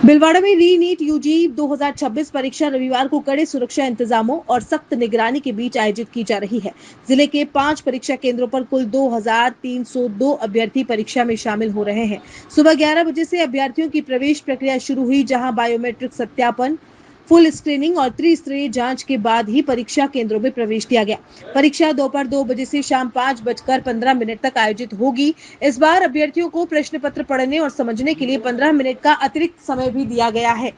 भिलवाड़ा में री NEET UG 2026 परीक्षा रविवार को कड़े सुरक्षा इंतजामों और सख्त निगरानी के बीच आयोजित की जा रही है। जिले के 5 परीक्षा केंद्रों पर कुल 2302 अभ्यर्थी परीक्षा में शामिल हो रहे हैं। सुबह 11 बजे से अभ्यर्थियों की प्रवेश प्रक्रिया शुरू हुई, जहां बायोमेट्रिक सत्यापन, फुल स्क्रीनिंग और त्रिस्तरीय जांच के बाद ही परीक्षा केंद्रों में प्रवेश दिया गया। परीक्षा दोपहर 2 बजे से शाम 5:15 तक आयोजित होगी। इस बार अभ्यर्थियों को प्रश्न पत्र पढ़ने और समझने के लिए 15 मिनट का अतिरिक्त समय भी दिया गया है।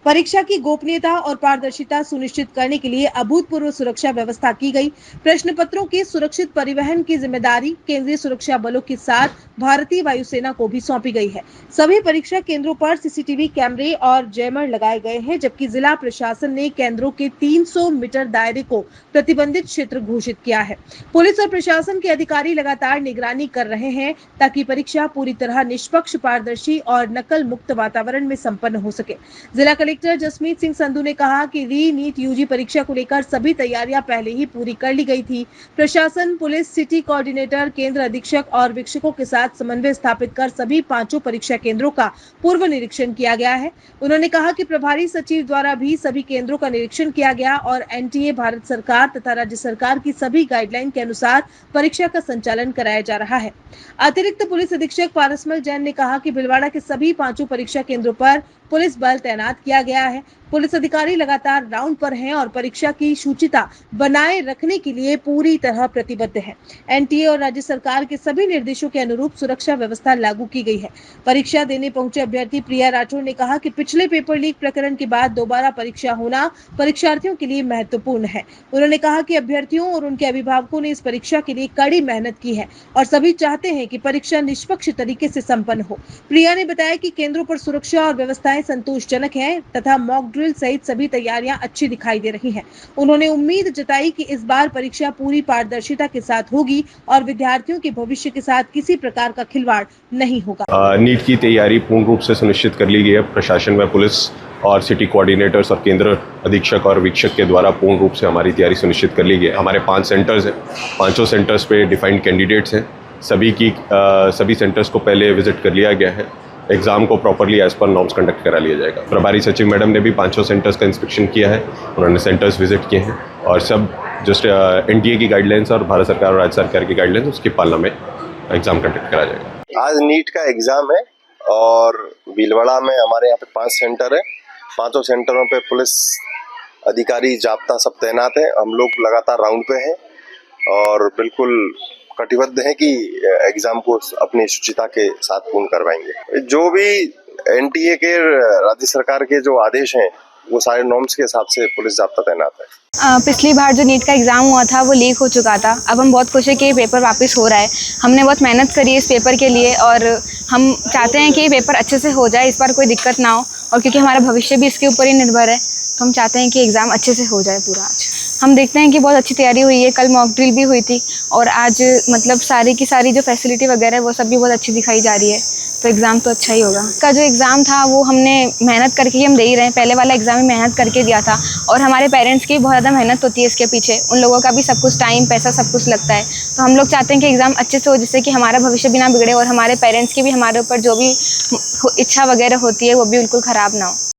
परीक्षा की गोपनीयता और पारदर्शिता सुनिश्चित करने के लिए अभूतपूर्व सुरक्षा व्यवस्था की गई। प्रश्न पत्रों के सुरक्षित परिवहन की जिम्मेदारी केंद्रीय सुरक्षा बलों के साथ भारतीय वायुसेना को भी सौंपी गई है। सभी परीक्षा केंद्रों पर सीसीटीवी कैमरे और जैमर लगाए गए हैं, जबकि जिला प्रशासन ने केंद्रों के 300 मीटर दायरे को प्रतिबंधित क्षेत्र घोषित किया है। पुलिस और प्रशासन के अधिकारी लगातार निगरानी कर रहे हैं ताकि परीक्षा पूरी तरह निष्पक्ष, पारदर्शी और नकल मुक्त वातावरण में संपन्न हो सके। जिला कलेक्टर जसमीत सिंह संधू ने कहा कि री नीट यूजी परीक्षा को लेकर सभी तैयारियां पहले ही पूरी कर ली गई थी। प्रशासन, पुलिस, सिटी कोऑर्डिनेटर, केंद्र अधीक्षक और वीक्षकों के साथ समन्वय स्थापित कर सभी 5 परीक्षा केंद्रों का पूर्व निरीक्षण किया गया है। उन्होंने कहा कि प्रभारी सचिव द्वारा भी सभी केंद्रों का निरीक्षण किया गया और एनटीए, भारत सरकार तथा राज्य सरकार की सभी गाइडलाइन के अनुसार परीक्षा का संचालन कराया जा रहा है। अतिरिक्त पुलिस अधीक्षक पारसमल जैन ने कहा कि भिलवाड़ा के सभी 5 परीक्षा केंद्रों पर पुलिस बल तैनात किया गया है। पुलिस अधिकारी लगातार राउंड पर हैं और परीक्षा की शुचिता बनाए रखने के लिए पूरी तरह प्रतिबद्ध है। एनटीए और राज्य सरकार के सभी निर्देशों के अनुरूप सुरक्षा व्यवस्था लागू की गई है। परीक्षा देने पहुंचे अभ्यर्थी प्रिया राठौर ने कहा कि पिछले पेपर लीक प्रकरण के बाद दोबारा परीक्षा होना परीक्षार्थियों के लिए महत्वपूर्ण है। उन्होंने कहा कि अभ्यर्थियों और उनके अभिभावकों ने इस परीक्षा के लिए कड़ी मेहनत की है और सभी चाहते हैं कि परीक्षा निष्पक्ष तरीके से संपन्न हो। प्रिया ने बताया कि केंद्रों पर सुरक्षा और व्यवस्थाएं संतोषजनक है तथा मॉक ड्रिल सहित सभी तैयारियां अच्छी दिखाई दे रही हैं। उन्होंने उम्मीद जताई कि इस बार परीक्षा पूरी पारदर्शिता के साथ होगी और विद्यार्थियों के भविष्य के साथ किसी प्रकार का खिलवाड़ नहीं होगा। नीट की तैयारी पूर्ण रूप से सुनिश्चित कर ली गई है। प्रशासन व पुलिस और सिटी कोऑर्डिनेटर्स और केंद्र अधीक्षक और वीक्षक के द्वारा पूर्ण रूप से हमारी तैयारी सुनिश्चित कर ली गई है। हमारे 5 सेंटर्स हैं, 5 सेंटर्स पे डिफाइंड कैंडिडेट्स हैं। सभी सेंटर्स को पहले विजिट कर लिया गया है। एग्ज़ाम को properly as per norms conduct करा लिया जाएगा। प्रभारी सचिव मैडम ने भी 5 सेंटर्स का इंस्पेक्शन किया है। उन्होंने सेंटर्स विजिट किए हैं और सब जस्ट एनटीए की गाइडलाइंस और भारत सरकार और राज्य सरकार की गाइडलाइंस उसकी पालना में एग्ज़ाम कंडक्ट करा जाएगा। आज नीट का एग्ज़ाम है और भीलवाड़ा में हमारे यहाँ पे 5 सेंटर है। 5 सेंटरों पे पुलिस अधिकारी, जाब्ता सब तैनात है। हम लोग लगातार राउंड पे हैं और बिल्कुल कटिबद्ध है कि एग्जाम को अपनी शुचिता के साथ पूर्ण करवाएंगे। जो भी एनटीए के, राज्य सरकार के जो आदेश हैं वो सारे नॉर्म्स के हिसाब से पुलिस जाब्ता तैनात है। पिछली बार जो नीट का एग्ज़ाम हुआ था वो लीक हो चुका था। अब हम बहुत खुश है कि ये पेपर वापस हो रहा है। हमने बहुत मेहनत करी है इस पेपर के लिए और हम चाहते हैं कि ये पेपर अच्छे से हो जाए, इस बार कोई दिक्कत ना हो। और क्योंकि हमारा भविष्य भी इसके ऊपर ही निर्भर है, तो हम चाहते हैं कि एग्ज़ाम अच्छे से हो जाए पूरा। आज हम देखते हैं कि बहुत अच्छी तैयारी हुई है। कल मॉक ड्रिल भी हुई थी और आज मतलब सारी की सारी जो फैसिलिटी वगैरह है वो सब भी बहुत अच्छी दिखाई जा रही है, तो एग्ज़ाम तो अच्छा ही होगा। का जो एग्ज़ाम था वो हमने मेहनत करके ही हम दे ही रहे हैं। पहले वाला एग्ज़ाम ही मेहनत करके दिया था और हमारे पेरेंट्स की बहुत ज़्यादा मेहनत होती है इसके पीछे। उन लोगों का भी सब कुछ टाइम, पैसा सब कुछ लगता है। तो हम लोग चाहते हैं कि एग्ज़ाम अच्छे से हो, जिससे कि हमारा भविष्य भी ना बिगड़े और हमारे पेरेंट्स की भी हमारे ऊपर जो भी इच्छा वगैरह होती है वो भी बिल्कुल ख़राब ना हो।